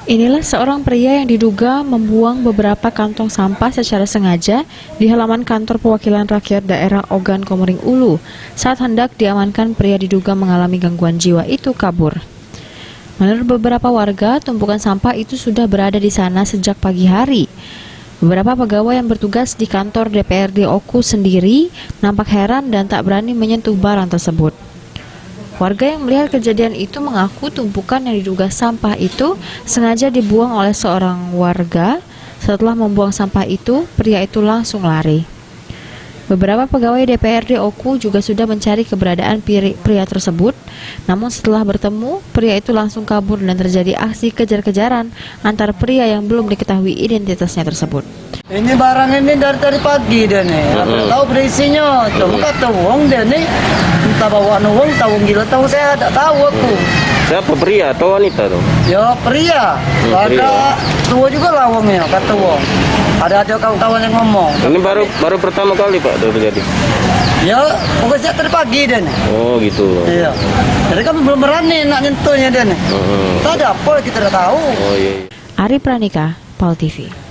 Inilah seorang pria yang diduga membuang beberapa kantong sampah secara sengaja di halaman kantor perwakilan rakyat daerah Ogan Komering Ulu. Saat hendak diamankan, pria diduga mengalami gangguan jiwa itu kabur. Menurut beberapa warga, tumpukan sampah itu sudah berada di sana sejak pagi hari. Beberapa pegawai yang bertugas di kantor DPRD Oku sendiri nampak heran dan tak berani menyentuh barang tersebut. Warga yang melihat kejadian itu mengaku tumpukan yang diduga sampah itu sengaja dibuang oleh seorang warga. Setelah membuang sampah itu, pria itu langsung lari. Beberapa pegawai DPRD Oku juga sudah mencari keberadaan pria tersebut. Namun setelah bertemu, pria itu langsung kabur dan terjadi aksi kejar-kejaran antar pria yang belum diketahui identitasnya tersebut. Ini barang ini dari pagi dia nih, apa tahu berisinya, cuma kata uang dia nih, entah bawa uang, tahu gila, tahu saya tak tahu aku. Siapa, pria atau wanita tuh? Ya pria, ada tua juga lah uangnya, kata uang. Ada kawan-kawan yang ngomong. Ini baru pertama kali Pak terjadi. Ya, pokoknya dari pagi dia nih. Oh gitu. Iya, jadi kami belum berani nak nyentuhnya dia nih. Tak ada apa kita tak tahu. Oh iya. Ari Pranika, PAL TV.